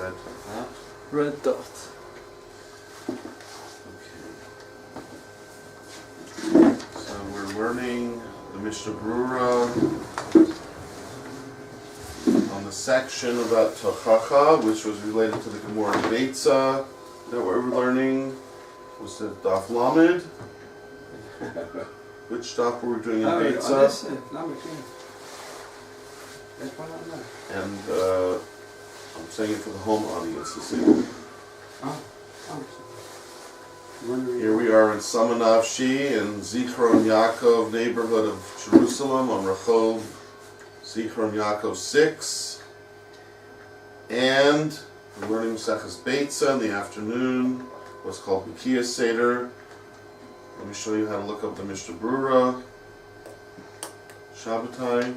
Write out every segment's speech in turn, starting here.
red dot? Red dot. Okay. So we're learning the Mishnah Brura on the section about Tochacha, which was related to the Gemora Beitza. That what we're learning was the Daf Lamed. Which Daf were we doing in Beitza? And I'm saying it for the home audience to see. Here we are in Samanavshi in Zichron Yaakov neighborhood of Jerusalem on Rachov Zichron Yaakov 6. And we're learning Seches Beitza in the afternoon, what's called B'kiyah Seder. Let me show you how to look up the Mishnah Brura. Shabbatai.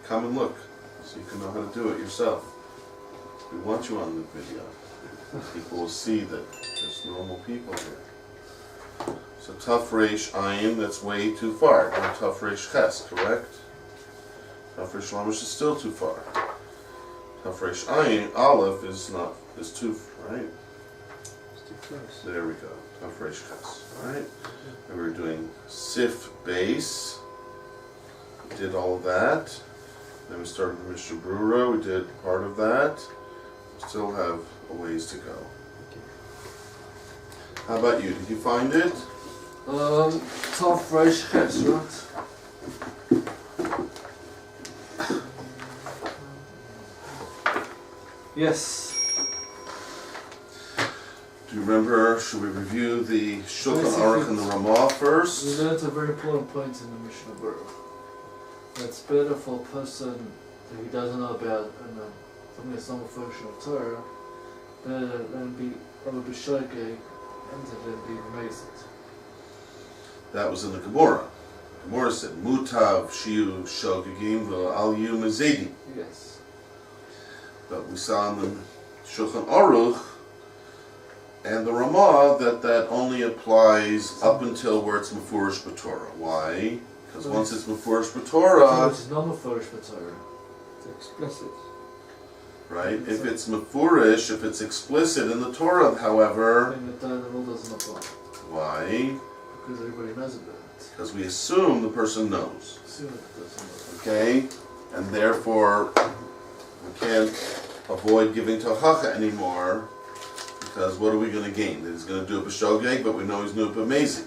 Come and look, so you can know how to do it yourself. We want you on the video. People will see that there's normal people here. So Taf Reish Ayin, that's way too far. Or Taf Reish Ches, correct? Taf Reish Lamesh is still too far. Taf Reish Ayin, Aleph is too, right? It's too close. There we go. Taf Reish Ches, right? And we're doing Sif base. We did all of that. Then we started with Mishnah Brura, we did part of that. We still have a ways to go. Okay. How about you? Did you find it? Tov Reish Ches, right? Yes. Do you remember, should we review the Shulchan Aruch and the Ramah first? We learned a very important point in the Mishnah Brura. It's better for a person that he doesn't know about something that's not a function of Torah, better than be shogeg and than be amazed. That was in the Gemora. Gemora said, Mutav shiu shogegim v'al yu mezedim. Yes. But we saw in the Shulchan Aruch and the Ramah that only applies up until where it's Mefurish b'Torah. Why? Because once it's Mefurish b'Torah, it's not Mefurish b'Torah. It's explicit. Right? If it's Mefurish, if it's explicit in the Torah, however, Then the rule doesn't apply. why? Because everybody knows about it. Because we assume the person knows. Assume it doesn't. Okay? And therefore, we can't avoid giving Tochacha anymore, because what are we going to gain? That he's going to do a b'shogeg, but we know he's doing a b'mezi.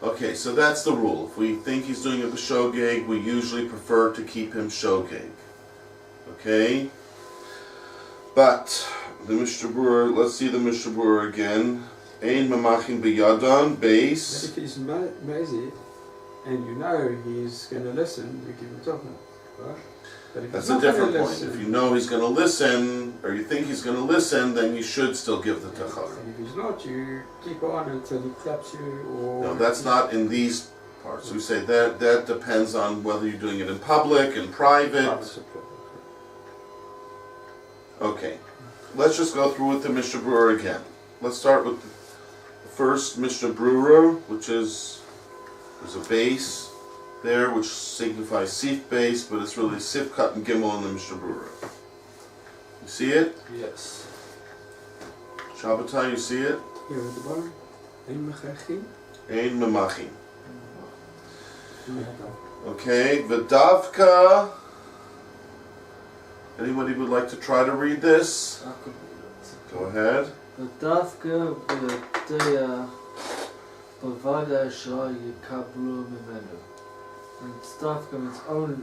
Okay, so that's the rule. If we think he's doing a b'shogeg, we usually prefer to keep him shogeg. Okay? But, the Mishnah Brura, let's see the Mishnah Brura again. Ein mamachin b'yadan, But base. if he's mazy and you know he's going to listen, you give him talking, right? But if That's he's a not gonna different point. listen, If you know he's going to listen, or you think he's going to listen, then you should still give the Tochacha. and if he's not, you keep on until he claps you or... No, that's not in these parts. We say that depends on whether you're doing it in public, in private. Okay, let's just go through with the Mishnah Brura again. Let's start with the first Mishnah Brura, which is, there's a base there, which signifies Sif base, but it's really Sif cut and Gimel in the Mishnah Brura. You see it? Yes. Shabbatai, you see it? Here at the bottom. Ein mechachim. Ein memachim. Okay, V'davka. Anybody would like to try to read this? I could do Go ahead. that. V'davka b'yodea b'vada shah yikablu mimenu. And dafka means only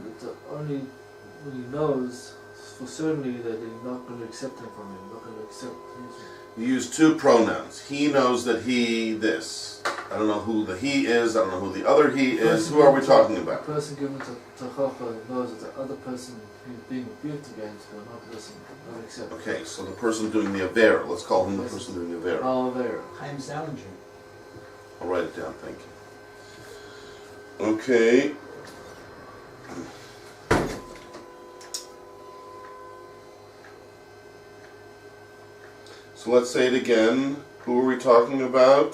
when he knows for certainly that they're not going to accept him from him, not going to accept his. You use two pronouns. He knows that he this. I don't know who the he is. I don't know who the other he is. Who are we talking The about? person given to Tochacha knows that the other person who's being rebuked against will not listen, not accept. Okay, so the person doing the Avera. Let's call him the person doing the Avera. Avera. Chaim Salinger. I'll write it down, thank you. Okay. So let's say it again. Who are we talking about?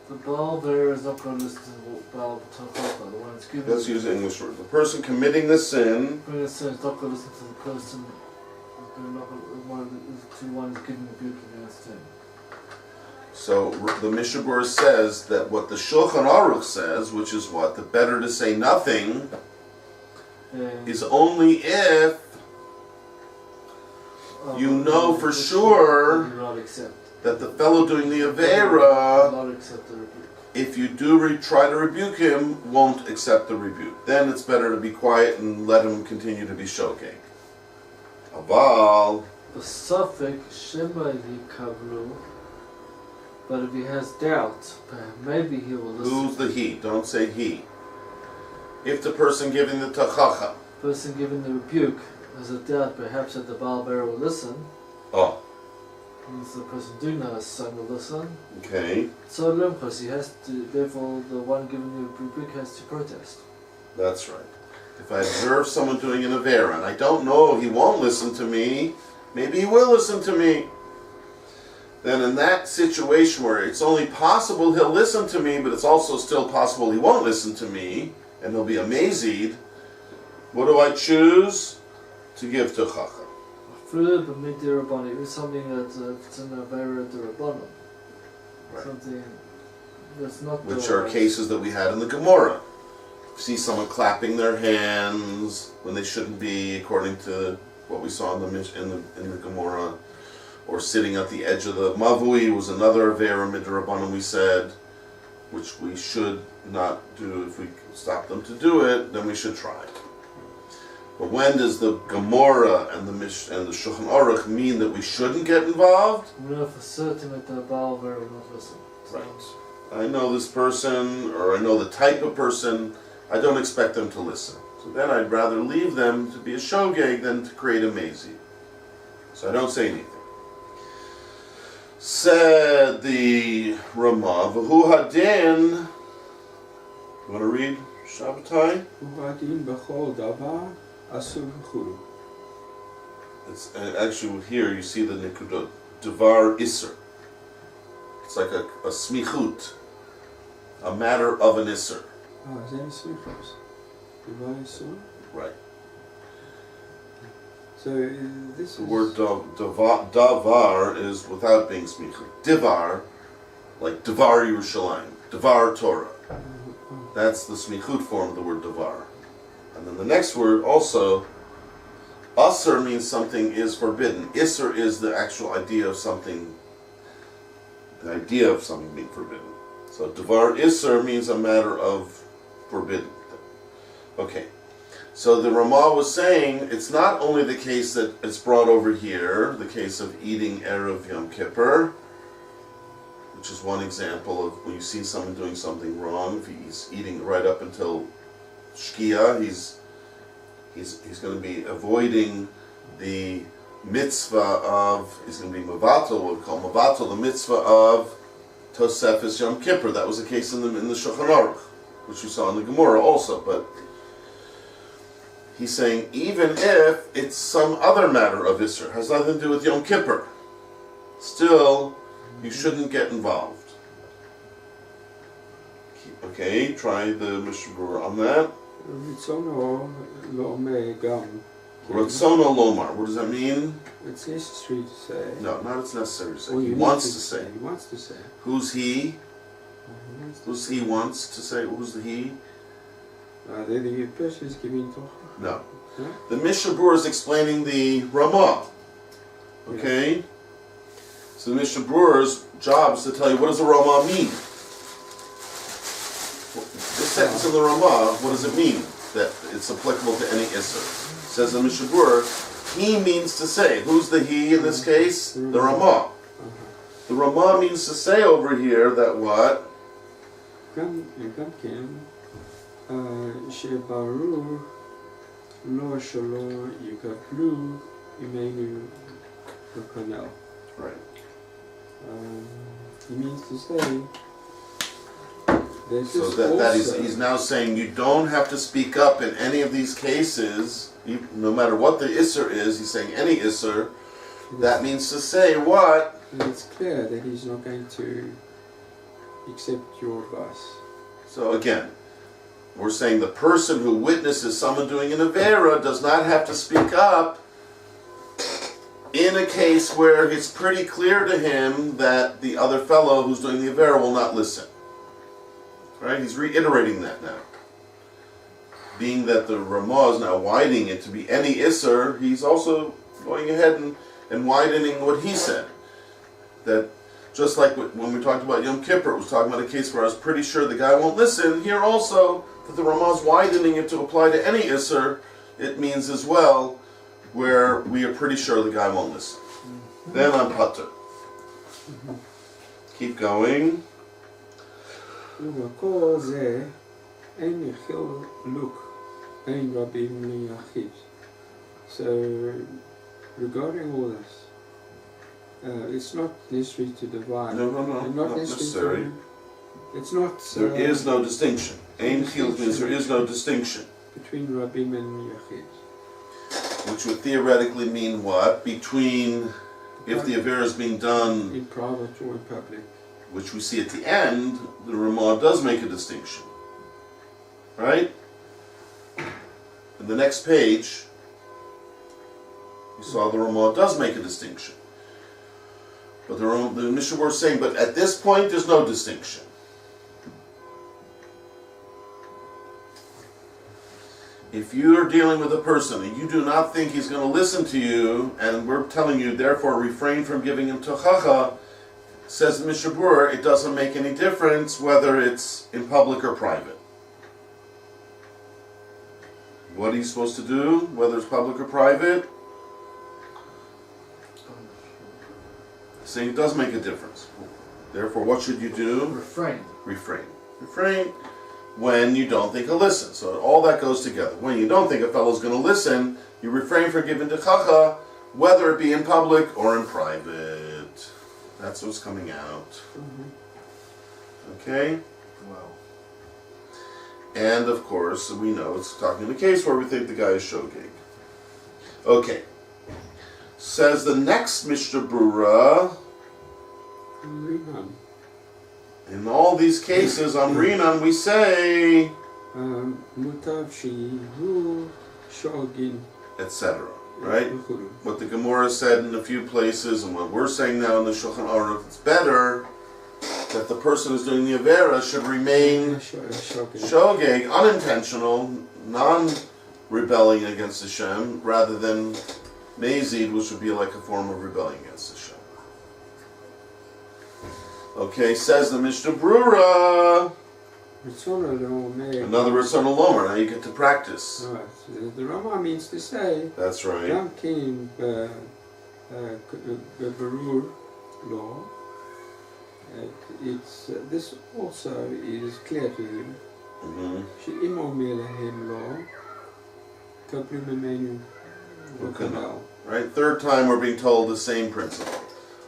The Baal there is not going to listen to the Baal Tochacha, the one that's given. Let's use the English word. The person committing the sin When it says not going to listen to the person one is giving rebuke against him. So the Mishnah Berurah says that what the Shulchan Aruch says, which is what? The better to say nothing is only if you know for sure that the fellow doing the Aveira, if you do try to rebuke him, won't accept the rebuke. Then it's better to be quiet and let him continue to be shogeg. Aval. The suffix Shema Yikavlu, but if he has doubt, maybe he will listen. Who's the he? Don't say he. If the person giving the tachacha, person giving the rebuke has a doubt, perhaps that the Baal Bear will listen. Oh. Means the person doing that his son will listen. Okay. So Limchus, he has to, therefore the one giving the rebuke has to protest. That's right. If I observe someone doing an Avera and I don't know he won't listen to me, maybe he will listen to me. Then in that situation where it's only possible he'll listen to me, but it's also still possible he won't listen to me, and he'll be amazed, what do I choose? To give to Chacham. It is something that it's an Avera Derabbanan. Right. Something that's not Which are cases that we had in the Gemora. See someone clapping their hands when they shouldn't be, according to what we saw in the Gemora, or sitting at the edge of the Movavi was another Avera Midrabanan, we said, which we should not do. If we stop them to do it, then we should try. But when does the Gemora and the Shulchan Aruch mean that we shouldn't get involved? We know for certain that the Baal Bear will not listen. So right. I know this person, or I know the type of person, I don't expect them to listen. So then I'd rather leave them to be a shogeg than to create a mazi. So I don't say anything. Said the Ramah, V'hu hadin, you want to read Shabbatai? V'hu hadin b'chol davar asur v'chulu. It's actually here you see the Nikudot, Devar Isser. It's like a smichut, a matter of an Isser. Ah, is that a smichut? Devar Isser? Right. So this The is... word davar is without being smichut. Divar, like Devar Yerushalayim, Devar Torah. That's the smichut form of the word davar. And then the next word also, asr means something is forbidden. Isser is the actual idea of something, the idea of something being forbidden. So davar isser means a matter of forbidden. Okay. So the Ramah was saying it's not only the case that it's brought over here, the case of eating Erev Yom Kippur, which is one example of when you see someone doing something wrong. If he's eating right up until Shkia, he's going to be avoiding the mitzvah of, he's going to be Mavatal, what we call Mavatal, the mitzvah of Tosefes Yom Kippur. That was the case in the Shulchan Aruch, which we saw in the Gemora also, but he's saying even if it's some other matter of Isser, has nothing to do with Yom Kippur, still you shouldn't get involved. Okay, try the Mishnah Berurah on that. Ritzono lomei gam. Ratzono lomar, what does that mean? It's necessary to say. No, not it's necessary to say. Well, He you wants need to say. He wants to say. Who's he? He wants to Who's he wants to say? Who's the he? The person is giving toch? No. Huh? The Mishnah Berurah is explaining the Ramah. Okay? So the Mishnah Berurah's job is to tell you what does the Ramah mean. This sentence in the Ramah, what does it mean? That it's applicable to any Isser. It says in the Mishnah Berurah, he means to say. Who's the he in this case? The Ramah. The Ramah means to say over here that what? Gam ken shebarur lo shelo yikaplu imenu l'kanel. Right. He means to say So that he's now saying you don't have to speak up in any of these cases, no matter what the Isser is. He's saying any Isser. That means to say what? And it's clear that he's not going to accept your advice. So again, we're saying the person who witnesses someone doing an Avera does not have to speak up in a case where it's pretty clear to him that the other fellow who's doing the Avera will not listen. Right? He's reiterating that now. Being that the Ramah is now widening it to be any Isser, he's also going ahead and widening what he said. That just like when we talked about Yom Kippur, it was talking about a case where I was pretty sure the guy won't listen. Here also, that the Ramah is widening it to apply to any Isser, it means as well where we are pretty sure the guy won't listen. Then I'm Pater. Keep going. ובכל זה אין חילוק בין רבים ליחיד. So, regarding all this, it's not necessary to divide. No, not necessary. It's not. There is no distinction. Ein chiluk means there is no distinction. Between Rabim and Yachid. Which would theoretically mean what? Between, if the Avera is being done in private or in public. Which we see at the end, the Ramah does make a distinction. Right? In the next page, you saw the Ramah does make a distinction. But the Mishnah was saying, but at this point there's no distinction. If you are dealing with a person and you do not think he's going to listen to you, and we're telling you, therefore refrain from giving him tochacha, says the Mishnah Berurah, it doesn't make any difference whether it's in public or private. What are you supposed to do, whether it's public or private? Saying it does make a difference. Therefore, what should you do? Refrain. Refrain when you don't think he'll listen. So all that goes together. When you don't think a fellow's going to listen, you refrain from giving tochacha, whether it be in public or in private. That's what's coming out. Okay? Wow. And of course, we know it's talking in a case where we think the guy is shogeg. Okay. Says the next Mishnah Berurah, in all these cases, on Rinan, we say, mutav shehu shogin, etc. Right? What the Gemora said in a few places, and what we're saying now in the Shulchan Aruch, it's better that the person who's doing the Avera should remain shogeg, unintentional, non-rebelling against Hashem, rather than mazid, which would be like a form of rebelling against Hashem. Okay, says the Mishnah Berurah. Another Ratzon Lomer. Now you get to practice. Right. The Rama means to say. That's right. Gam came Berur law. It's this also is clear to him. She imomelehem law. Kaprim emenu. Right. Third time we're being told the same principle.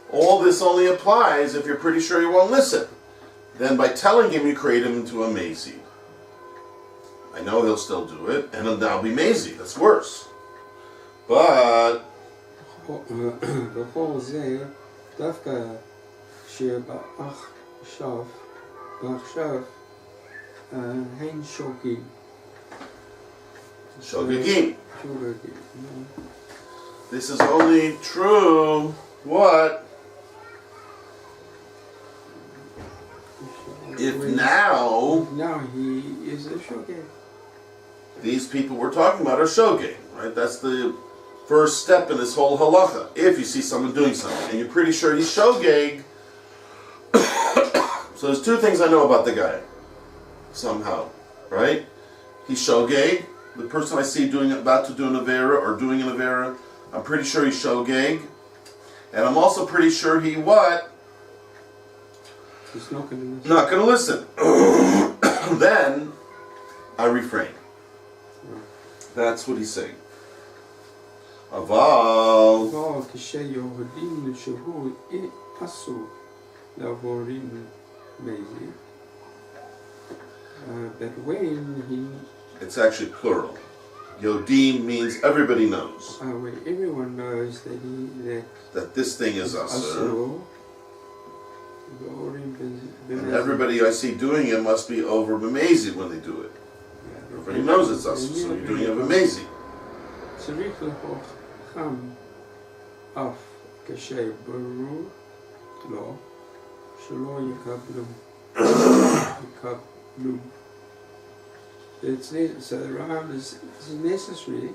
All this only applies if you're pretty sure he won't listen. Then by telling him, you create him into a mazid. I know he'll still do it, and he'll now be mazid. That's worse. But בכל זה, דווקא שבעכשיו הן שוגים. Shogegim. This is only true. What? If now he is a shogeg. These people we're talking about are shogeg, right? That's the first step in this whole halacha. If you see someone doing something and you're pretty sure he's shogeg, so there's two things I know about the guy. Somehow, right? He's shogeg. The person I see about to do an avera or doing an avera, I'm pretty sure he's shogeg, and I'm also pretty sure he what? He's not going to listen. Not going to listen. Then I refrain. That's what he's saying. Aval. כשיהודים שהוא אסור לעבורים מזיד, but when he... It's actually plural. Yodim means everybody knows. Everyone knows that this thing is asur. And everybody I see doing it must be over b'mezid when they do it. Everybody knows it's asur, so you're doing it b'mezid. אף כשברור לו שלא יקבלו. So the Ram is necessary.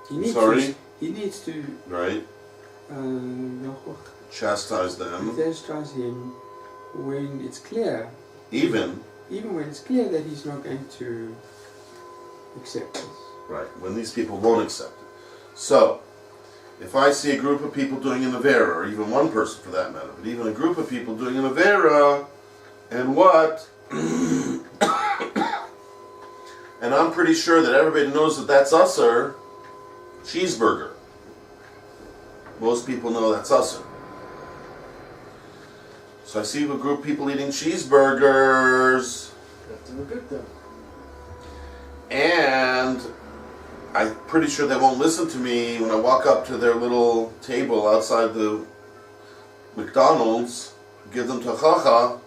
He needs to right. Chastise them. Chastise him when it's clear. Even when it's clear that he's not going to accept this. Right, when these people won't accept it. So, if I see a group of people doing an Avera, or even one person for that matter, but even a group of people doing an Avera, and what? And I'm pretty sure that everybody knows that that's usser, cheeseburger. Most people know that's usser. So I see a group of people eating cheeseburgers. You have to rebuke them. And I'm pretty sure they won't listen to me when I walk up to their little table outside the McDonald's, give them tachacha.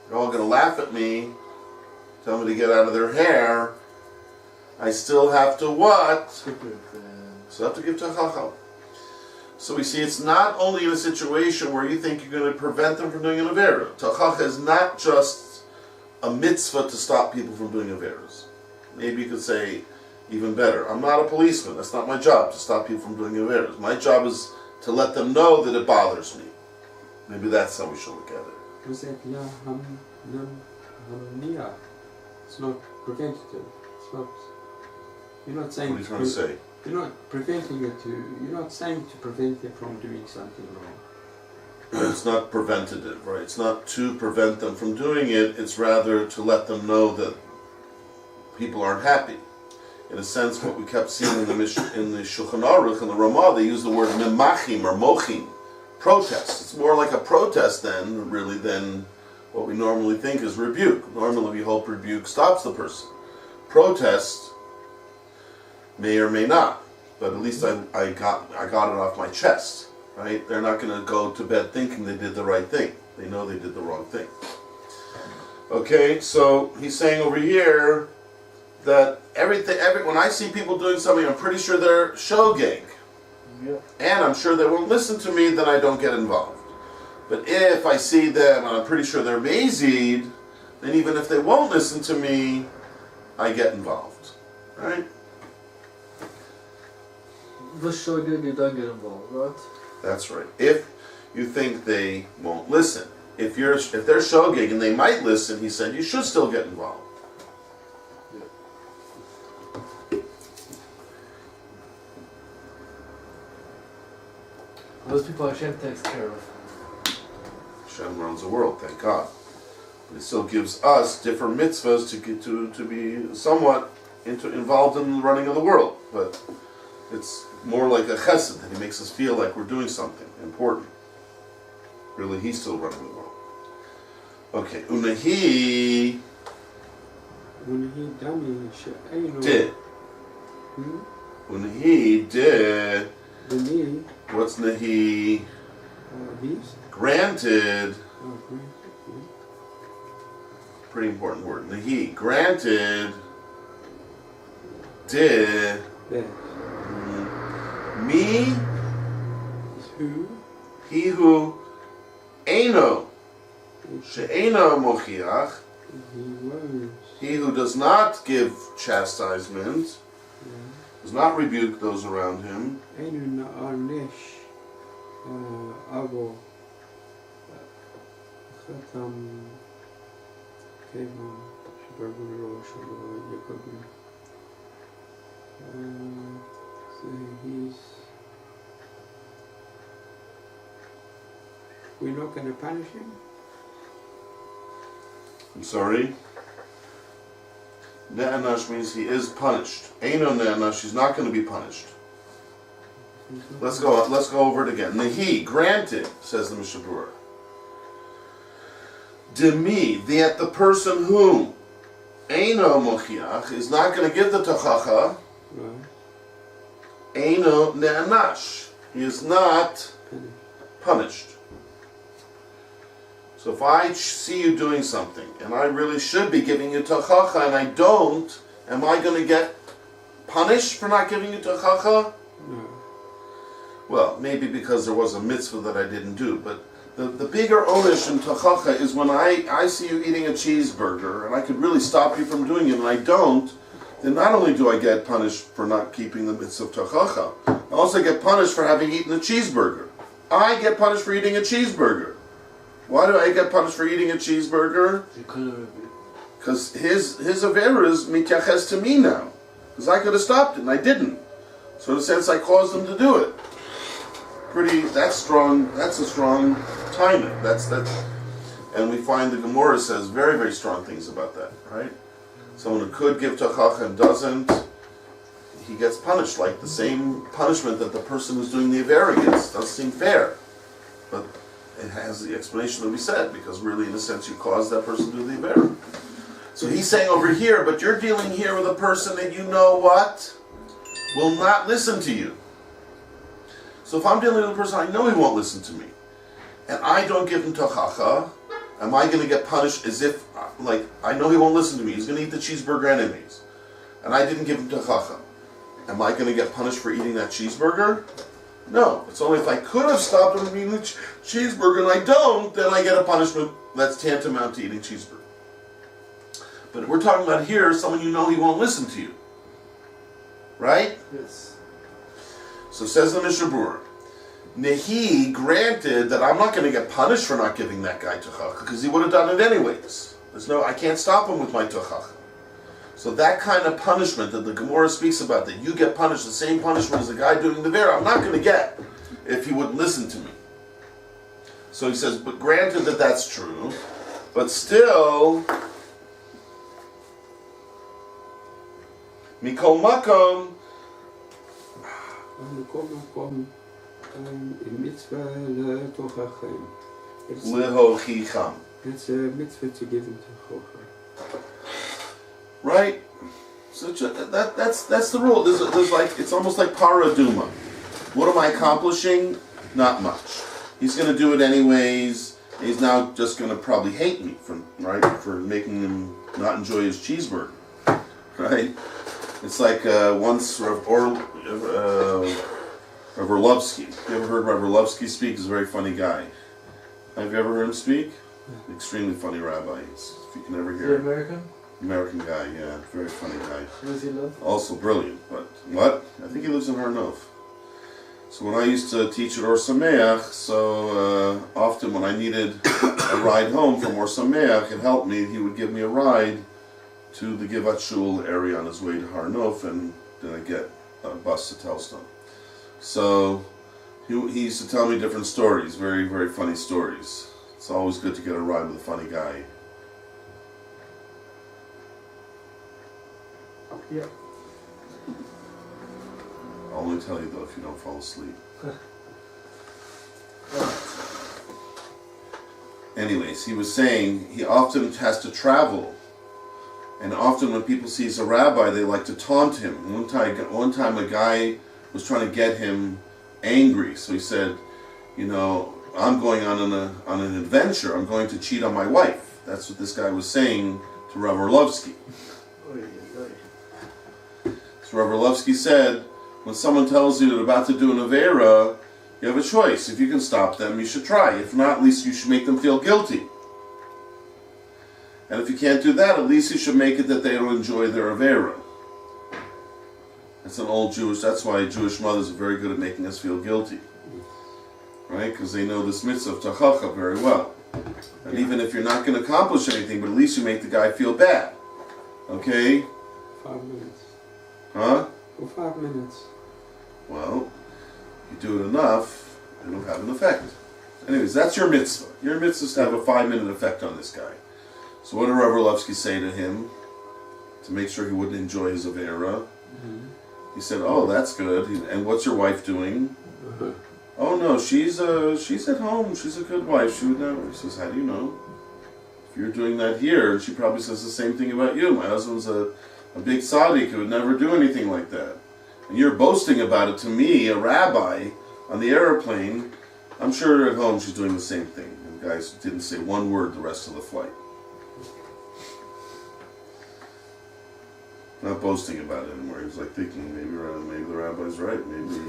They're all going to laugh at me, tell me to get out of their hair. I still have to what? Still have to give tachacha. So we see it's not only in a situation where you think you're going to prevent them from doing an avera. Tachacha is not just a mitzvah to stop people from doing averas. Maybe you could say even better, I'm not a policeman. That's not my job to stop people from doing averas. My job is to let them know that it bothers me. Maybe that's how we should look at it. Was that hamniya? It's not preventative. It's not. You're not saying. What are you trying to say? You're not preventing it to. You're not saying to prevent them from doing something wrong. It's not preventative, right? It's not to prevent them from doing it. It's rather to let them know that people aren't happy. In a sense, what we kept seeing in the Shulchan Aruch and the Ramah, they use the word memachim or mochim, protest. It's more like a protest then, really, than what we normally think is rebuke. Normally we hope rebuke stops the person. Protest may or may not, but at least I got it off my chest, right? They're not going to go to bed thinking they did the right thing. They know they did the wrong thing. Okay, so he's saying over here that when I see people doing something, I'm pretty sure they're shogeg. Yeah. And I'm sure they won't listen to me, then I don't get involved. But if I see them and I'm pretty sure they're mazid, then even if they won't listen to me, I get involved. Right? The shogeg, you don't get involved, right? That's right. If you think they won't listen. If they're shogeg and they might listen, he said, you should still get involved. Those people Hashem takes care of. Hashem runs the world, thank God. But it still gives us different mitzvahs to be somewhat involved in the running of the world. But it's more like a chesed that he makes us feel like we're doing something important. Really, he's still running the world. Okay, unahi did. Unahi did. What's nahi? Granted. Pretty important word. Nahi. Granted. Did. Me. Who? He who. Eino. She'eino mochiach. He who does not give chastisement. Does not rebuke those around him. We're not going to punish him? I'm sorry. Ne'anash means he is punished. Eino ne'anash, he's not going to be punished. Let's go over it again. Nehi, granted, says the Mishabur. Demi, that the person whom Eino mochiach is not going to give the tachacha. Eino ne'anash, he is not punished. So if I see you doing something, and I really should be giving you tachacha, and I don't, am I going to get punished for not giving you tachacha? No. Well, maybe because there was a mitzvah that I didn't do, but the bigger onish in Tochacha is when I see you eating a cheeseburger, and I could really stop you from doing it, and I don't, then not only do I get punished for not keeping the mitzvah of Tochacha, I also get punished for having eaten a cheeseburger. I get punished for eating a cheeseburger. Why do I get punished for eating a cheeseburger? Because his avera is mityaches to me now. Because I could have stopped it, and I didn't. So in a sense, I caused him to do it. That's strong. That's a strong timing. And we find the Gemora says very, very strong things about that, right? Someone who could give Tochacha and doesn't, he gets punished like the same punishment that the person who's doing the avera gets. Doesn't seem fair, but it has the explanation that we said, because really, in a sense, you caused that person to do the avera. So he's saying over here, but you're dealing here with a person that you know what will not listen to you. So if I'm dealing with a person I know he won't listen to me, and I don't give him Tochacha, am I going to get punished as if, like, I know he won't listen to me, he's going to eat the cheeseburger anyways, and I didn't give him Tochacha. Am I going to get punished for eating that cheeseburger? No. It's only if I could have stopped him from eating the cheeseburger and I don't, then I get a punishment that's tantamount to eating cheeseburger. But we're talking about here someone you know he won't listen to you. Right? Yes. So says the Mishnah Berurah, Nehi, granted that I'm not going to get punished for not giving that guy Tochacha, because he would have done it anyways. I can't stop him with my Tochacha. So that kind of punishment that the Gemora speaks about, that you get punished, the same punishment as the guy doing the vera, I'm not going to get if he wouldn't listen to me. So he says, but granted that that's true, but still, Mikol Makom, Lehochicham. It's a mitzvah to give him Tochacha. Right? That's the rule. There's like, it's almost like paraduma. What am I accomplishing? Not much. He's going to do it anyways. He's now just going to probably hate me for making him not enjoy his cheeseburger. Right? It's like once Rav Orlovsky. You ever heard Rav Orlovsky speak? He's a very funny guy. Have you ever heard him speak? Extremely funny rabbi. If you can ever hear him. American guy, yeah. Very funny guy. Where does he live? Also brilliant. But what? I think he lives in Har Nof. So when I used to teach at Or Sameach, so often when I needed a ride home from Or Sameach, it helped me. He would give me a ride to the Givat Shul area on his way to Har Nof, and then I'd get a bus to Telstone. So he used to tell me different stories, very, very funny stories. It's always good to get a ride with a funny guy. Yeah. I'll only tell you though if you don't fall asleep. Anyways, he was saying he often has to travel, and often when people see he's a rabbi, they like to taunt him. One time a guy was trying to get him angry, so he said, I'm going on an adventure. I'm going to cheat on my wife. That's what this guy was saying to Rav Orlovsky. So Rav Orlovsky said, when someone tells you they're about to do an avera, you have a choice. If you can stop them, you should try. If not, at least you should make them feel guilty. And if you can't do that, at least you should make it that they don't enjoy their avera. That's why Jewish mothers are very good at making us feel guilty. Right? Because they know this mitzvah of Tochacha very well. And even if you're not going to accomplish anything, but at least you make the guy feel bad. Okay? 5 minutes. Huh? For 5 minutes. Well, you do it enough, it'll have an effect. Anyways, that's your mitzvah. Your mitzvah is to have a 5-minute effect on this guy. So what did Rav Orlovsky say to him to make sure he wouldn't enjoy his avera? Mm-hmm. He said, "Oh, that's good. And what's your wife doing?" Uh-huh. "Oh no, she's at home. She's a good wife. She would never." He says, "How do you know? If you're doing that here, she probably says the same thing about you. My husband's a big tzaddik who would never do anything like that. And you're boasting about it to me, a rabbi, on the airplane. I'm sure at home she's doing the same thing." And the guy didn't say one word the rest of the flight. Not boasting about it anymore. He was like thinking, maybe the rabbi's right. Maybe,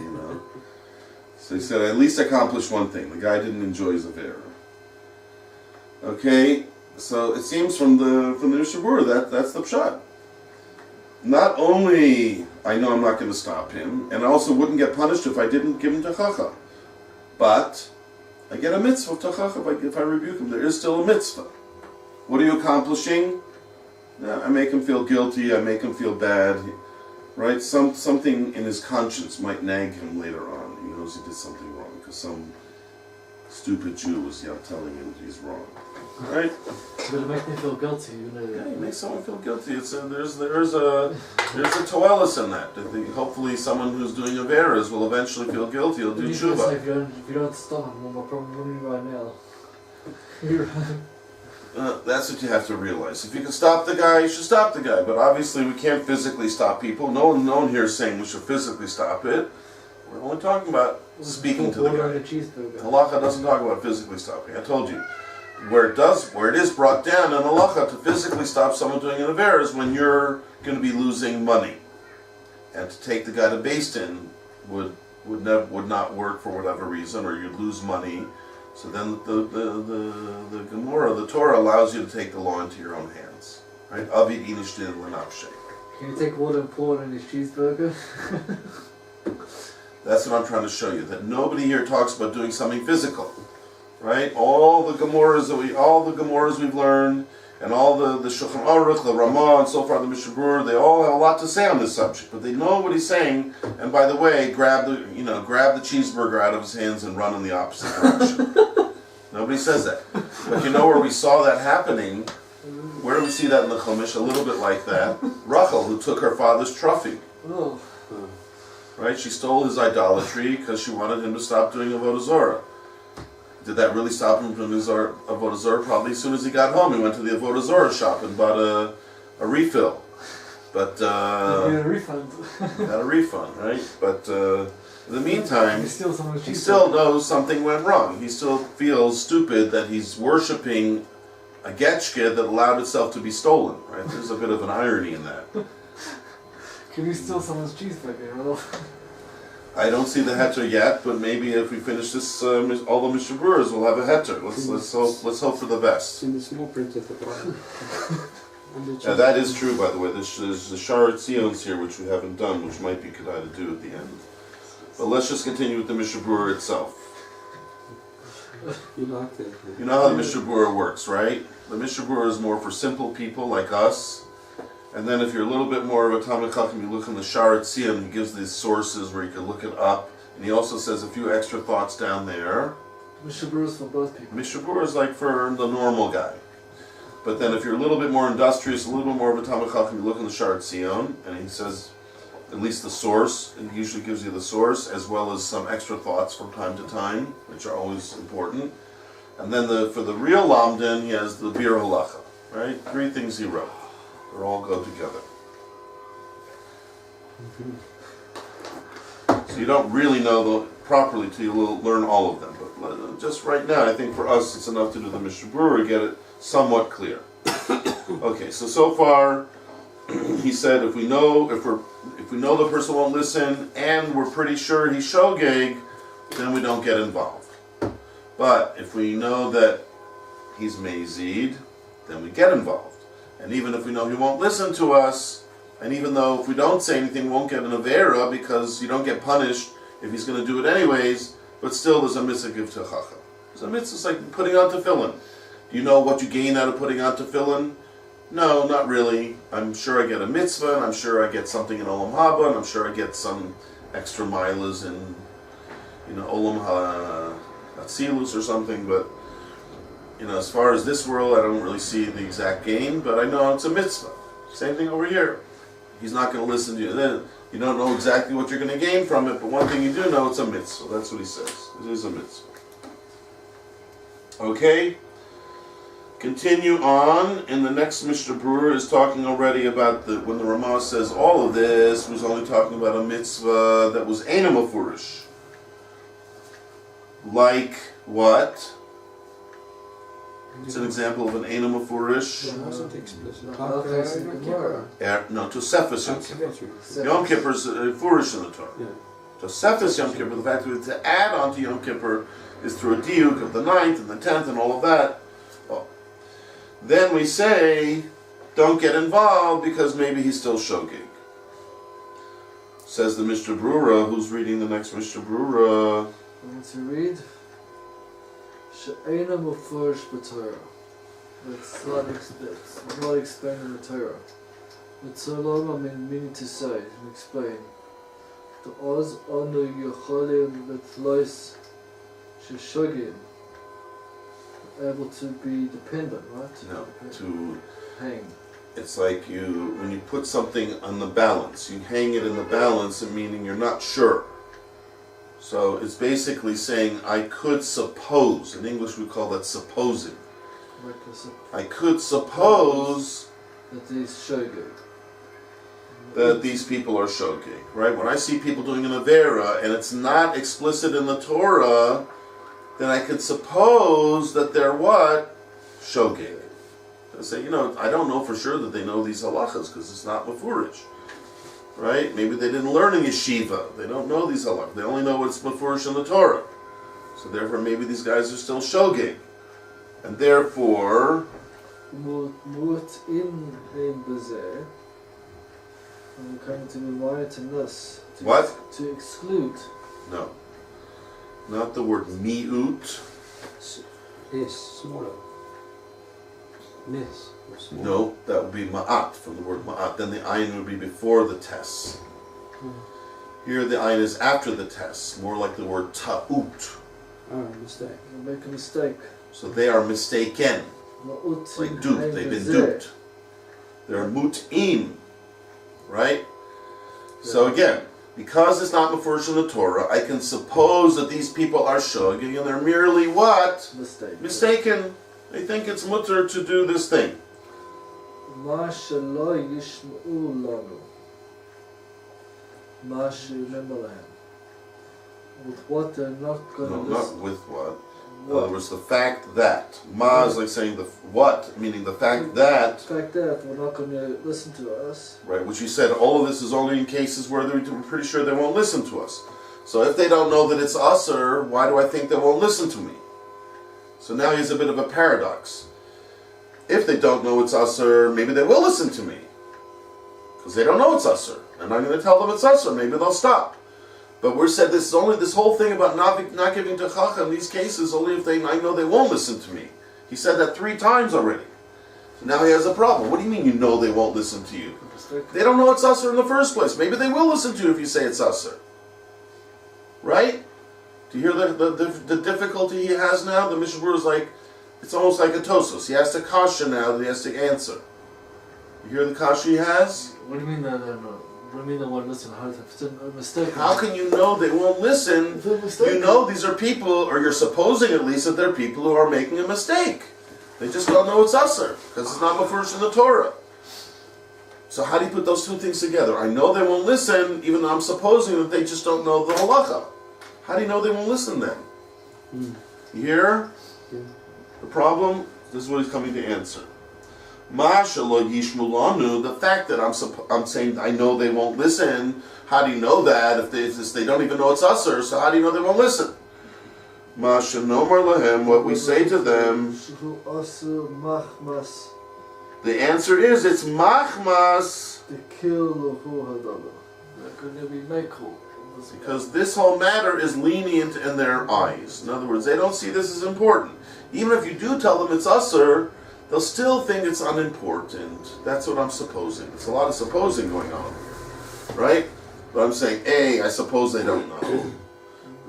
So he said, I at least accomplished one thing. The guy didn't enjoy his Avera. Okay, so it seems from the Mishnah Berurah that's the pshat. Not only I know I'm not going to stop him, and I also wouldn't get punished if I didn't give him Techacha, but I get a mitzvah of Techacha if I rebuke him. There is still a mitzvah. What are you accomplishing? Yeah, I make him feel guilty, I make him feel bad, right? Something in his conscience might nag him later on. He knows he did something wrong because some stupid Jew was telling him he's wrong, right? But it makes me feel guilty, you know. Yeah, you make someone feel guilty. There's a toelis in that. Hopefully, someone who's doing averas will eventually feel guilty. He'll do tshuva. If you don't stop him, well, my problem right now. You're right. That's what you have to realize. If you can stop the guy, you should stop the guy. But obviously, we can't physically stop people. No one here is saying we should physically stop it. We're only talking about speaking to the guy. Halacha doesn't talk about physically stopping. I told you. Where it is brought down in halacha to physically stop someone doing an avera is when you're going to be losing money, and to take the guy to Beis Din would not work for whatever reason, or you'd lose money. So then the Gemora, the Torah, allows you to take the law into your own hands. Right? Avi inish din l'nafshei. Can you take water and pour it in his cheeseburger? That's what I'm trying to show you. That nobody here talks about doing something physical. Right? All the Gemoras we've learned, and all the Shulchan Aruch, the Ramah, and so far the Mishnah Berurah, they all have a lot to say on this subject, but they know what he's saying. And by the way, grab the cheeseburger out of his hands and run in the opposite direction. Nobody says that, but you know where we saw that happening? Where do we see that in the Chumash? A little bit like that. Rachel, who took her father's trophy. Oh. Right? She stole his idolatry because she wanted him to stop doing Avodah Zarah. Did that really stop him from his Avodah Zarah? Probably as soon as he got home, he went to the Avodah Zarah shop and bought a refill. But got a refund. Got a refund, right? But in the meantime, he still knows something went wrong. He still feels stupid that he's worshiping a getchke that allowed itself to be stolen. Right? There's a bit of an irony in that. Can you steal someone's cheeseburger? I don't see the heter yet, but maybe if we finish this, all the Mishnah Berurahs will have a heter. Let's hope for the best. In the small print at the bottom. Now that is true, by the way. There's the Sharat Sions here, which we haven't done, which might be kedai to do at the end. But let's just continue with the Mishnah Berurah itself. You like that? You know how the Mishnah Berurah works, right? The Mishnah Berurah is more for simple people like us. And then if you're a little bit more of a Talmid Chacham, you look in the Sharat Sion, he gives these sources where you can look it up. And he also says a few extra thoughts down there. Mishnah Berurah is for both people. Mishnah Berurah is like for the normal guy. But then if you're a little bit more industrious, a little bit more of a Talmid Chacham, you look in the Sharat Sion, and he says at least the source, and he usually gives you the source, as well as some extra thoughts from time to time, which are always important. And then for the real Lamdan, he has the Bir Halacha, right? 3 things he wrote. They all go together. So you don't really know properly till you learn all of them. But just right now, I think for us, it's enough to do the Mishnah Berurah to get it somewhat clear. Okay, so far, he said if we know the person won't listen, and we're pretty sure he's shogeg, then we don't get involved. But if we know that he's mezid, then we get involved. And even if we know he won't listen to us, and even though if we don't say anything, we won't get an avera because you don't get punished if he's going to do it anyways, but still there's a mitzvah give to chacham. There's a mitzvah, it's like putting on tefillin. Do you know what you gain out of putting on tefillin? No, not really. I'm sure I get a mitzvah, and I'm sure I get something in Olam Haba, and I'm sure I get some extra milas in, Olam HaTzilus or something, but as far as this world, I don't really see the exact gain, but I know it's a mitzvah. Same thing over here. He's not going to listen to you. Then you don't know exactly what you're going to gain from it, but one thing you do know, it's a mitzvah. That's what he says. It is a mitzvah. Okay? Continue on. In the next Mishnah Berurah is talking already about when the Ramah says all of this was only talking about a mitzvah that was Eina Mefurish. Like what? It's an example of an Eina Mefurish. It wasn't explicit. No, to Sefas Yom Kippur. Yom Kippur is Furish in the Torah. Yeah. Tosefes Yom Kippur, the fact that to add on to Yom Kippur is through a diuk of the 9th and the 10th and all of that. Well, then we say, don't get involved because maybe he's still shogeg. Says the Mishnah Brura, who's reading the next Mishnah Brura. I'm going to read. She'ena mufurish b'Torah. It's not explained in the Torah. But so long I'm meaning to say, and explain. The Oz Onu Yecholim L'Tlois Sheshogim. Able to be dependent, right? No, to hang. It's like when you put something on the balance, you hang it in the balance, meaning you're not sure. So it's basically saying, I could suppose. In English we call that supposing. I could suppose that these shogeg. That these people are shogeg, right? When I see people doing an avera and it's not explicit in the Torah, then I could suppose that they're what? Shogeg. I say, I don't know for sure that they know these halachas because it's not mefurish, right? Maybe they didn't learn in yeshiva. They don't know these halachas. They only know what's mefurish in the Torah. So therefore, maybe these guys are still shogeg, and therefore, mut in bezeh. I'm coming to be wired in this. What? To exclude. No, not the word mi'ut. Yes, smaller. Yes. No, that would be ma'at, from the word ma'at. Then the ayin would be before the tes. Here the ayin is after the tes, more like the word ta'ut. Oh, mistake. You make a mistake. So they are mistaken. Like duped, they've been duped. They're mut'im, right? So again, because it's not mefurish in the Torah, I can suppose that these people are shogeg and they're merely what? Mistaken. They think it's mutter to do this thing. Ma shelo yishma'u lanu. Ma she'yemem lahem. With what they're not going to listen. No, not with what. In other words, the fact that. Ma is like saying the what, meaning the fact that. The fact that we're not going to listen to us. Right, which you said, all of this is only in cases where we're pretty sure they won't listen to us. So if they don't know that it's usher, why do I think they won't listen to me? So now here's a bit of a paradox. If they don't know it's usher, maybe they will listen to me. Because they don't know it's usher. And I'm going to tell them it's usher, maybe they'll stop. But we're said this whole thing about not giving to Chacham, these cases, only if I know they won't listen to me. He said that 3 times already. So now he has a problem. What do you mean you know they won't listen to you? They don't know it's usher in the first place. Maybe they will listen to you if you say it's usher. Right? Do you hear the difficulty he has now? The Mishnah Berurah is like, it's almost like a Tosos. He has to kasha now that he has to answer. You hear the kasha he has? What do you mean that what do you mean they won't listen? How if it's a mistake? How can you know they won't listen? You know these are people, or you're supposing at least that they're people who are making a mistake. They just don't know it's usher, because it's not mefurish in the Torah. So how do you put those 2 things together? I know they won't listen, even though I'm supposing that they just don't know the halacha. How do you know they won't listen then? You hear? Yeah. The problem? This is what he's coming to answer. The fact that I'm saying I know they won't listen, how do you know that if they don't even know it's usher, so how do you know they won't listen? What we say to them, the answer is it's machmas. Because this whole matter is lenient in their eyes. In other words, they don't see this as important. Even if you do tell them it's usher, they'll still think it's unimportant. That's what I'm supposing. It's a lot of supposing going on. Right? But I'm saying, A, I suppose they don't know.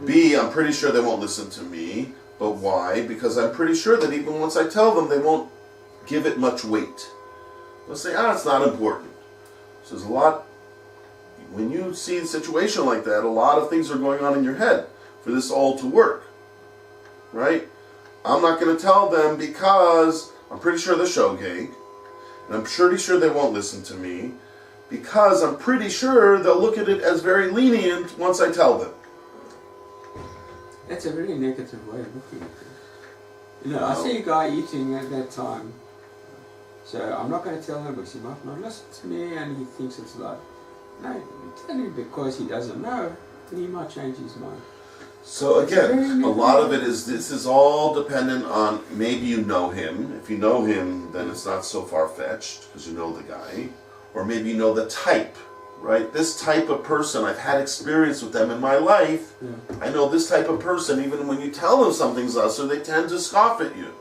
B, I'm pretty sure they won't listen to me. But why? Because I'm pretty sure that even once I tell them, they won't give it much weight. They'll say, it's not important. So there's a lot. When you see a situation like that, a lot of things are going on in your head for this all to work. Right? I'm not going to tell them because I'm pretty sure they're shogeg, and I'm pretty sure they won't listen to me, because I'm pretty sure they'll look at it as very lenient once I tell them. That's a very negative way of looking at it. I see a guy eating at that time, so I'm not going to tell him because he might not listen to me, and he thinks it's like, no, tell him because he doesn't know. and he might change his mind. So again, a lot of it is, this is all dependent on, maybe you know him. If you know him, then it's not so far-fetched, because you know the guy. Or maybe you know the type, right? This type of person, I've had experience with them in my life. Yeah. I know this type of person, even when you tell them something's usher, they tend to scoff at you.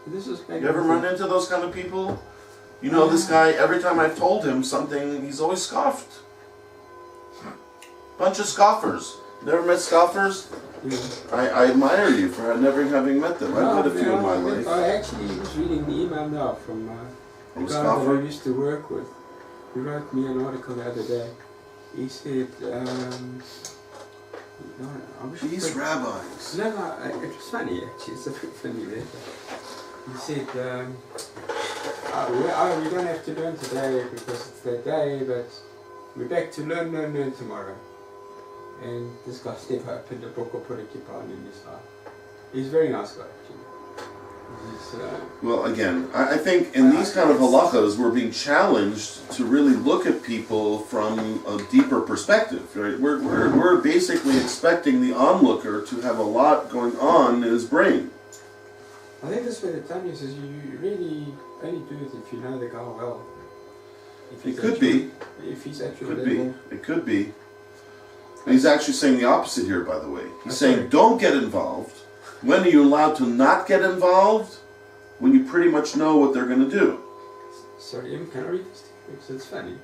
This is You ever run into those kind of people? You know, this guy, every time I've told him something, he's always scoffed. Bunch of scoffers. Never met scoffers? Yeah. I admire you for never having met them. I've met a few in my life. I actually was reading the email now from From a a guy that I scoffer? used to work with. He wrote me an article the other day. He said, I wish These I could- rabbis. No, it was funny actually. It's a bit funny there. He said, we don't have to learn today because it's that day, but we're back to learn tomorrow. And this guy never opened a book or put a kippah on in his life. He's a very nice guy actually. He's, Well, again, I think in these kind of halachas, we're being challenged to really look at people from a deeper perspective. Right? We're basically expecting the onlooker to have a lot going on in his brain. I think that's where the Tanya says you really only do it if you know the guy well. If It he's could actually- be. If he's actually Could level. be. It could be. He's actually saying the opposite here, by the way. He's saying, Okay. don't get involved. When are you allowed to not get involved? When you pretty much know what they're going to do. Sorry, can I read this to you? Because it's funny.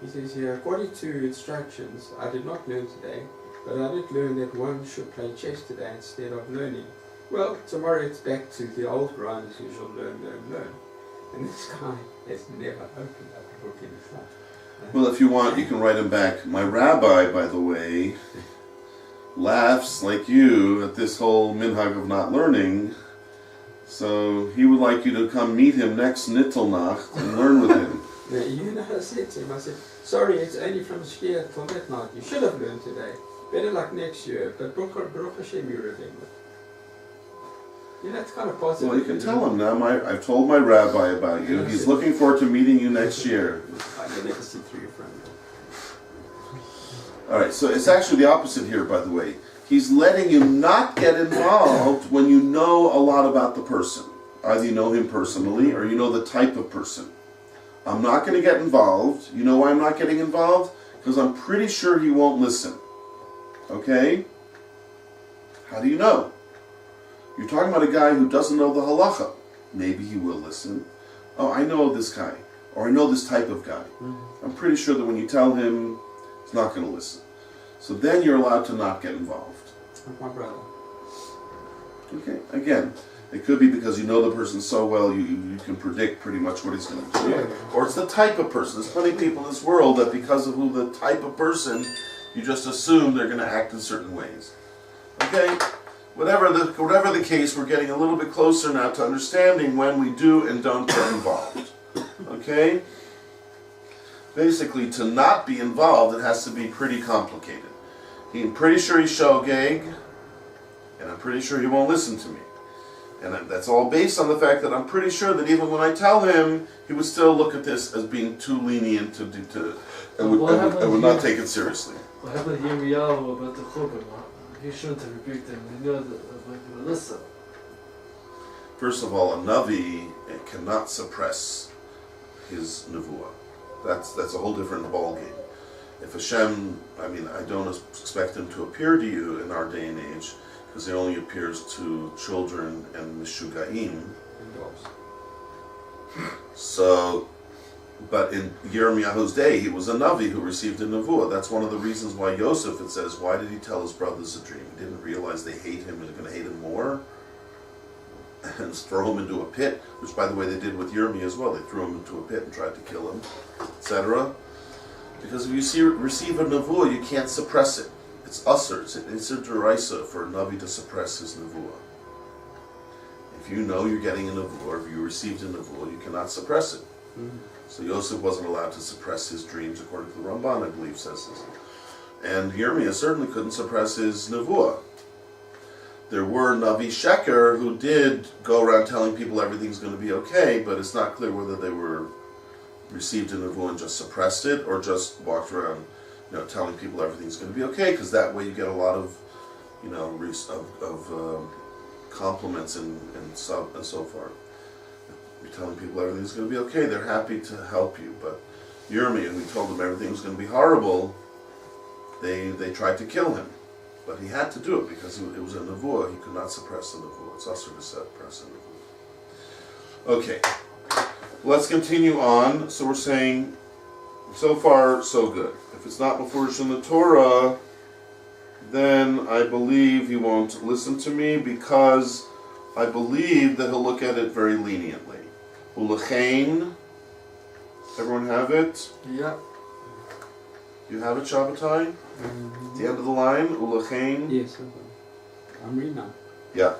He says here, according to instructions, I did not learn today, but I did learn that one should play chess today instead of learning. Well, tomorrow it's back to the old grind as usual, learn. And this guy has never opened up a book in his life. Well, if you want, you can write him back. My rabbi, by the way, laughs like you at this whole minhag of not learning. So he would like you to come meet him next Nittelnacht and learn with him. Now, you know what I said to him? I said, sorry, it's only from Shkia till midnight. You should have learned today. Better luck next year, but Baruch Hashem you remember. You know, it's kind of positive. Well, you can tell him now. I've told my rabbi about you. He's looking forward to meeting you next year. I can never see through your front. All right, so it's actually the opposite here, by the way. He's letting you not get involved when you know a lot about the person. Either you know him personally or you know the type of person. I'm not going to get involved. You know why I'm not getting involved? Because I'm pretty sure he won't listen. Okay? How do you know? You're talking about a guy who doesn't know the halacha. Maybe he will listen. Oh, I know this guy. Or I know this type of guy. I'm pretty sure that when you tell him, he's not going to listen. So then you're allowed to not get involved. Like my brother. Okay, again, it could be because you know the person so well you can predict pretty much what he's going to do. Yeah. Or it's the type of person. There's plenty of people in this world that because of who the type of person, you just assume they're going to act in certain ways. Okay? Whatever the case, we're getting a little bit closer now to understanding when we do and don't get involved. Okay? Basically, to not be involved, it has to be pretty complicated. I'm pretty sure he's shogeg, and I'm pretty sure he won't listen to me. And that's all based on the fact that I'm pretty sure that even when I tell him, he would still look at this as being too lenient and would not take it seriously. What happened to Yirmiyahu about the Churban? He shouldn't have rebuked him. He knew that he would listen. First of all, a Navi cannot suppress his nevuah. That's a whole different ballgame. If Hashem, I don't expect him to appear to you in our day and age, because he only appears to children and mishugaim. And dogs. So, but in Yirmiyahu's day, he was a Navi who received a nevuah. That's one of the reasons why Yosef, it says, why did he tell his brothers a dream? He didn't realize they hate him and they're going to hate him more? And throw him into a pit, which by the way they did with Yirmiyah as well. They threw him into a pit and tried to kill him, etc. Because if you receive a nevuah, you can't suppress it. It's usher, it's a deraisa for a Navi to suppress his nevuah. If you know you're getting a nevuah, or if you received a nevuah, you cannot suppress it. Mm-hmm. So Yosef wasn't allowed to suppress his dreams, according to the Ramban, I believe, says this. And Yirmiyah certainly couldn't suppress his nevuah. There were Navi Sheker who did go around telling people everything's going to be okay, but it's not clear whether they were received a nevuah and just suppressed it, or just walked around telling people everything's going to be okay, because that way you get a lot of, compliments and so forth. You're telling people everything's going to be okay, they're happy to help you. But Yirmi, and we told them everything was going to be horrible, they tried to kill him. But he had to do it because it was a nevuah. He could not suppress the nevuah. It's also to suppress the nevuah. Okay, let's continue on. So we're saying, so far, so good. If it's not mefurish in the Torah, then I believe he won't listen to me, because I believe that he'll look at it very leniently. Ulechein, everyone have it? Yeah. You have it, Shabbatai? The end of the line, Ulechein? Yes, I'm reading now. Yeah.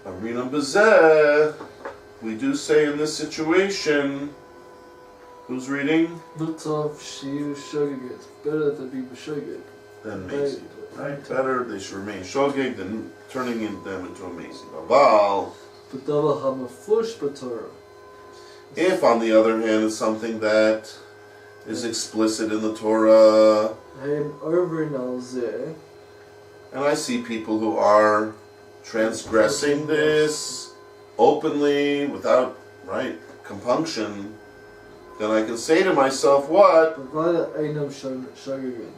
Amrina Bezeh, we do say in this situation, who's reading? Lutov Shiu Shogegit. Better to be B'Shogeg. Then Mezi. Right? Better they should remain Shogeg than turning them into a Mezi. Aval, B'Dava HaMafush B'Torah. if on the other hand it's something that is explicit in the Torah, Hein Overin Al Zeh. and I see people who are transgressing this openly, without, compunction, then I can say to myself, what? B'Vada Einam Shogegin.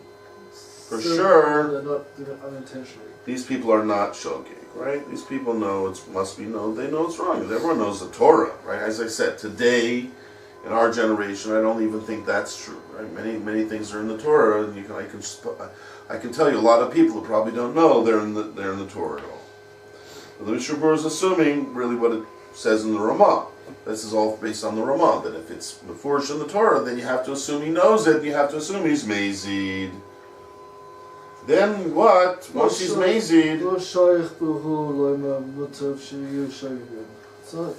For sure, They're not doing it unintentionally. these people are not shogeg, right? These people know they know it's wrong. Everyone knows the Torah, right? As I said, today, in our generation, I don't even think that's true, right? Many things are in the Torah, and I can tell you a lot of people who probably don't know they're in the Torah at all. But the Mishnah Berurah is assuming really what it says in the Ramah. This is all based on the Ramah, that if it's mefurish in the Torah, then you have to assume he knows it, and you have to assume he's mazid. Then what? Once he's mazid, Lo Shaykh B'Hu Loima Mutav Shiu Shogegin. It's not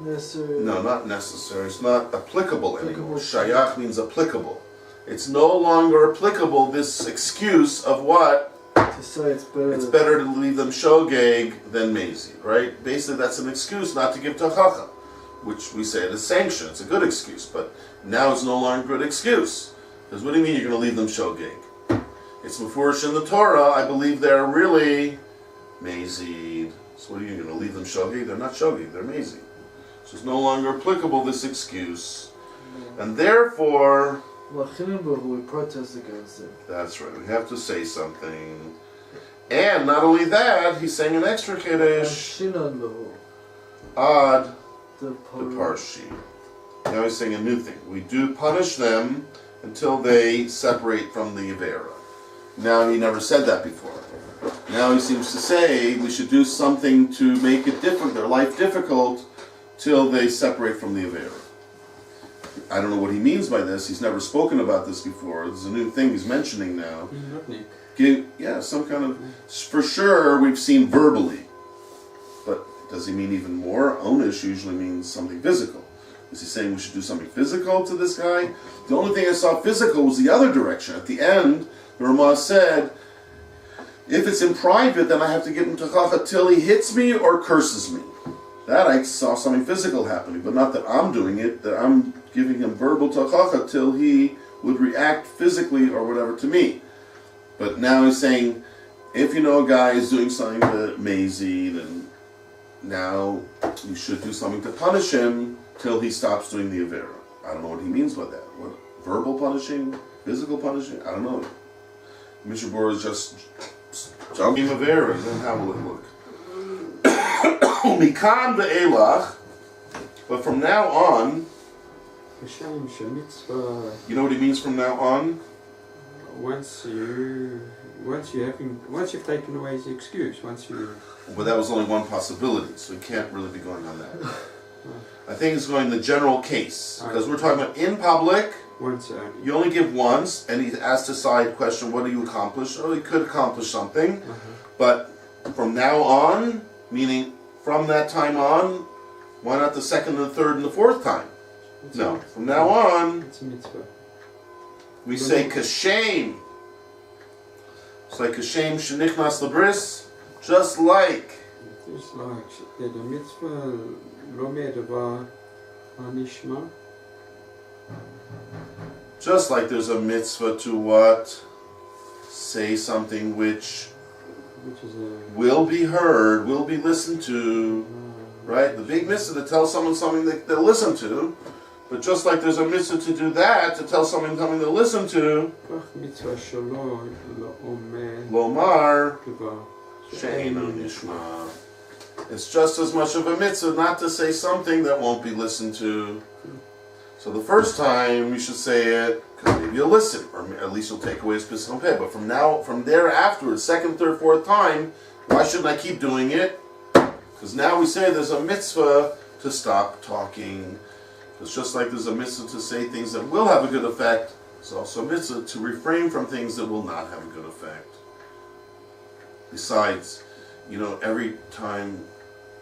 necessary. no, not necessary. It's not applicable anymore. Applicable. Shayach means applicable. It's no longer applicable, this excuse of what? To say it's better. It's better to leave them shogeg than mazid, right? Basically, that's an excuse not to give tachacha, which we say it is sanction. It's a good excuse, but now it's no longer a good excuse. Because what do you mean you're going to leave them shogeg? It's mefurish in the Torah. I believe they're really mazid. So what are you going to leave them shogeg? They're not shogeg. They're mazid. So it's no longer applicable, this excuse, and therefore, Machinim B'Hu, we protest against it. that's right. We have to say something. And not only that, he's saying an extra kiddush. Shinan B'Hu. Ad The the parshi. Now he's saying a new thing. We do punish them until they separate from the Avera. Now he never said that before. Now he seems to say we should do something to make it different, their life difficult, till they separate from the Avera. I don't know what he means by this. He's never spoken about this before. This is a new thing he's mentioning now. Some kind of... For sure, we've seen verbally. But does he mean even more? Onish usually means something physical. Is he saying we should do something physical to this guy? The only thing I saw physical was the other direction. At the end, the Ramah said, if it's in private, then I have to give him tachacha till he hits me or curses me. That I saw something physical happening, but not that I'm doing it, that I'm giving him verbal tachacha till he would react physically or whatever to me. But now he's saying, if you know a guy is doing something to mazid, then now you should do something to punish him till he stops doing the Avera. I don't know what he means by that. What, verbal punishing? Physical punishing? I don't know. Mishnah Berurah is just jumping Avera, then how will it look? Mikan ve'elach, but from now on, you know what he means from now on? Once you've taken away his excuse, But that was only one possibility, so we can't really be going on that. I think it's going the general case, because we're talking about in public, once only. you only give once, and he asked a side question, what do you accomplish? Oh, he could accomplish something, but from now on, meaning from that time on, why not the second and the third and the fourth time? No, from now on, It's a mitzvah. we say kashem. It's like kashem shenichnas lebris, just like Just like the mitzvah lomed va hanishma. Just like there's a mitzvah to what? Say something which is a... will be heard, will be listened to, right? The big mitzvah to tell someone something that they'll listen to, but just like there's a mitzvah to do that, to tell someone something to listen to, Lomar, She'eino Nishma. It's just as much of a mitzvah not to say something that won't be listened to. So the first time you should say it, because maybe you'll listen, or at least you'll take away a specific pay. But from there afterwards, second, third, fourth time, why shouldn't I keep doing it? Because now we say there's a mitzvah to stop talking. It's just like there's a mitzvah to say things that will have a good effect, there's also a mitzvah to refrain from things that will not have a good effect. Besides, every time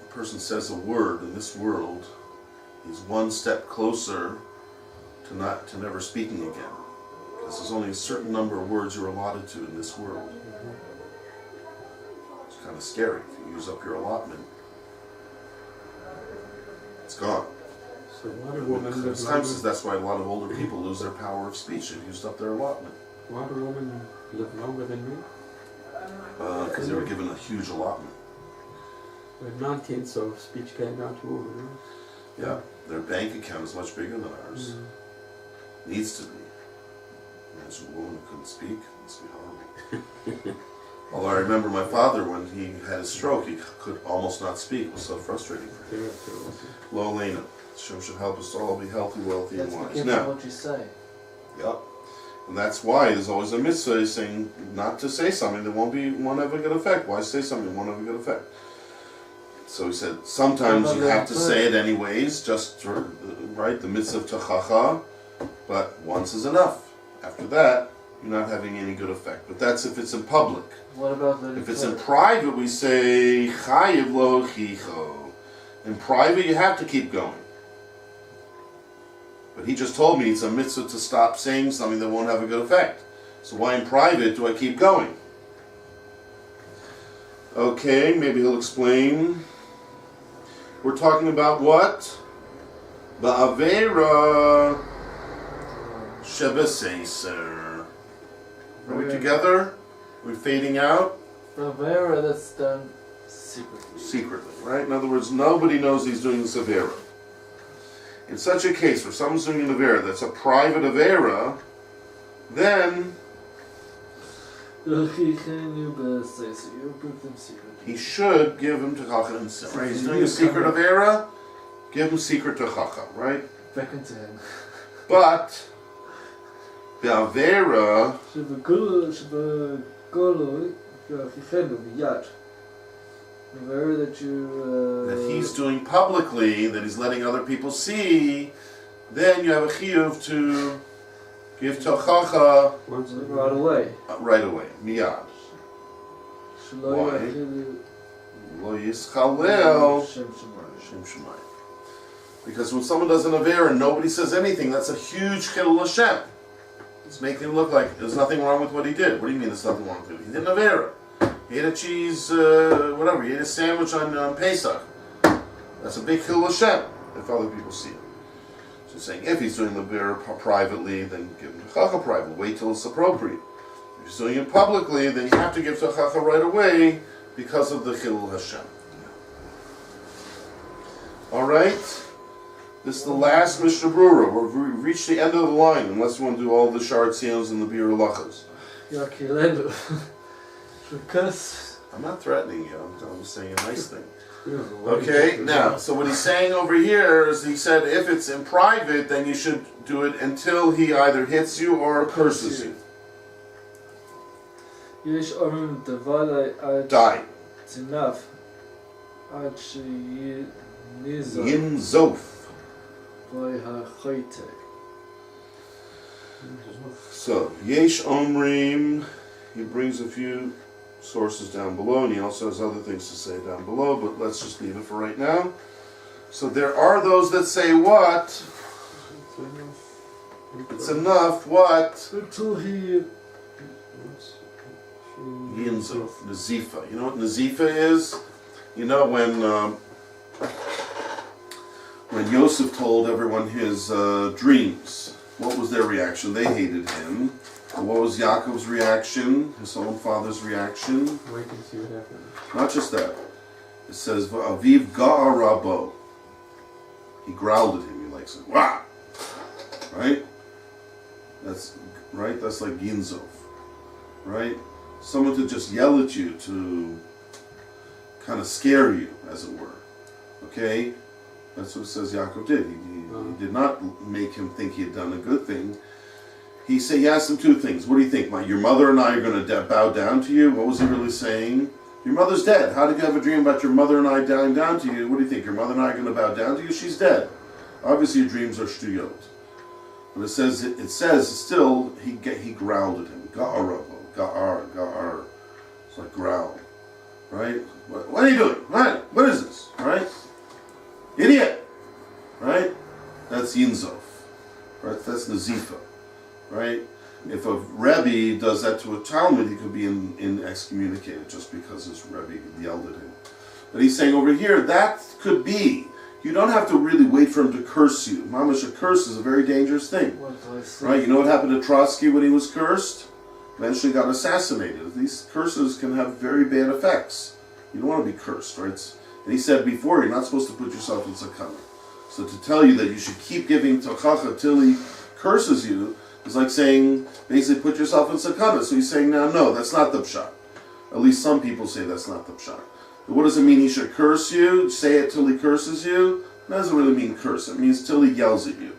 a person says a word in this world, he's one step closer to never speaking again. Because there's only a certain number of words you're allotted to in this world. It's kind of scary. If you use up your allotment, it's gone. So why do women live Sometimes that's why a lot of older people lose their power of speech. They've used up their allotment. Why do women live longer than men? Because they were given a huge allotment. But 9/10 of speech came down to women, right? Yeah, their bank account is much bigger than ours. Needs to be. Imagine a woman who couldn't speak. It must be horrible. Although I remember my father, when he had his stroke, he could almost not speak. It was so frustrating for him. Lo Lena. Hashem should help us all be healthy, wealthy, and wise. Now, what you say. Yep. And that's why there's always a mitzvah saying not to say something that won't have a good effect. Why say something that won't have a good effect? So he said, sometimes you have to say it anyways, just for, right, the mitzvah of tachacha, but once is enough. After that, you're not having any good effect. But that's if it's in public. What about if it's in private, we say, chayiv lo chicho. In private, you have to keep going. But he just told me it's a mitzvah to stop saying something that won't have a good effect. So why in private do I keep going? Okay, maybe he'll explain. We're talking about what? Ba'avera shebeseiser. Are we together? We're fading out? Ba'avera, that's done secretly. Secretly, right? In other words, nobody knows he's doing this avera. In such a case where someone's doing an avera that's a private avera, then he should give him techacha himself. Right? He's doing a secret avera, give him secret techacha, right? Beckon to him. But the avera that he's doing publicly, that he's letting other people see, then you have a chiyuv to give techacha right away. Right away, miyad. Why? Lo yischalel shem shemayim. Because when someone does an avera and nobody says anything, that's a huge chilul Hashem. It's making it look like there's nothing wrong with what he did. What do you mean there's nothing wrong with it? He did an avera. He ate a cheese, whatever. He ate a sandwich on Pesach. That's a big chilul Hashem if other people see it. So he's saying if he's doing the avera privately, then give him techacha privately. Wait till it's appropriate. If he's doing it publicly, then you have to give techacha right away because of the chilul Hashem. All right. This is the last Mishnah Brura. We've reached the end of the line, unless you want to do all the shard seals and the bir lachas. I'm not threatening you. I'm saying a nice thing. Okay, now, so what he's saying over here is he said if it's in private, then you should do it until he either hits you or curses you. Die. It's enough. Yinzof. So, Yesh Omrim, he brings a few sources down below, and he also has other things to say down below, but let's just leave it for right now. So there are those that say what? It's enough, what? Until he... Yinzof, Nazifa. You know what Nazifa is? You know when when Yosef told everyone his dreams, what was their reaction? They hated him. And what was Yaakov's reaction? His own father's reaction? Wait and see what happens. Not just that. It says, Aviv ga'a rabo. He growled at him. He like said, wah! Right? That's right. That's like Ginzov. Right? Someone to just yell at you, to kind of scare you, as it were. Okay? That's what it says Yaakov did. He did not make him think he had done a good thing. He asked him two things. What do you think? Your mother and I are going to bow down to you? What was he really saying? Your mother's dead. How did you have a dream about your mother and I bowing down to you? What do you think? Your mother and I are going to bow down to you? She's dead. Obviously your dreams are shtuyot. But it says still, he growled at him. Ga'ar. It's like growl. Right? What are you doing? What is this? Right? Idiot! Right? That's Yinzov. Right? That's Nazifa. Right? If a Rebbe does that to a Talmud, he could be excommunicated just because his Rebbe yelled at him. But he's saying over here, that could be. You don't have to really wait for him to curse you. Mamash, a curse is a very dangerous thing. Right? You know what happened to Trotsky when he was cursed? Eventually got assassinated. These curses can have very bad effects. You don't want to be cursed, right? And he said before, you're not supposed to put yourself in sakana. So to tell you that you should keep giving tochacha till he curses you, it's like saying, basically, put yourself in sakana. So he's saying, now, no, that's not the pshat. At least some people say that's not the pshat. But what does it mean he should curse you? Say it till he curses you? That doesn't really mean curse. It means till he yells at you.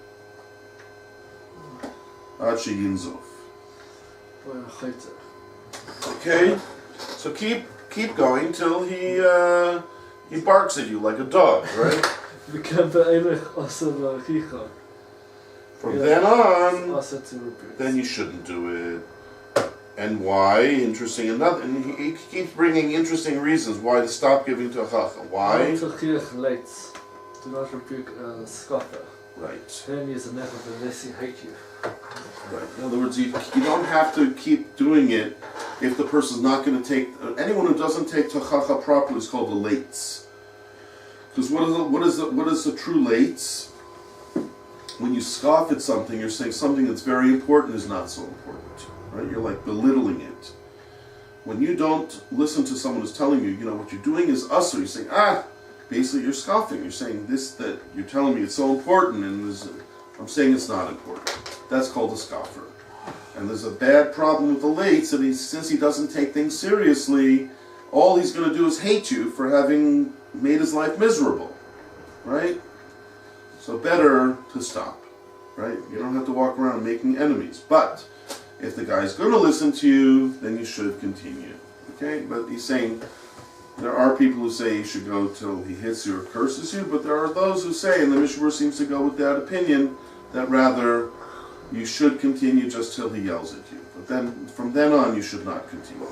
Achi yinzov. Okay? So keep going till he barks at you like a dog, right? From then on, then you shouldn't do it. And why? Interesting enough. And he keeps bringing interesting reasons why to stop giving to Chacha. Why? Do not rebuke a scoffer. Right. Then he is a never unless he hate you. Right. In other words, you don't have to keep doing it if the person's not going to take. Anyone who doesn't take Chacha properly is called a lates. Because what is the true lates? When you scoff at something, you're saying something that's very important is not so important. Right? You're like belittling it. When you don't listen to someone who's telling you, what you're doing is usher. You're saying, basically you're scoffing. You're saying that you're telling me it's so important, and I'm saying it's not important. That's called a scoffer. And there's a bad problem with the lates, that since he doesn't take things seriously, all he's going to do is hate you for having made his life miserable. Right? So better to stop, right? You don't have to walk around making enemies. But if the guy's going to listen to you, then you should continue, okay? But he's saying there are people who say you should go till he hits you or curses you, but there are those who say, and the Mishnah seems to go with that opinion, that rather you should continue just till he yells at you. But then, from then on, you should not continue.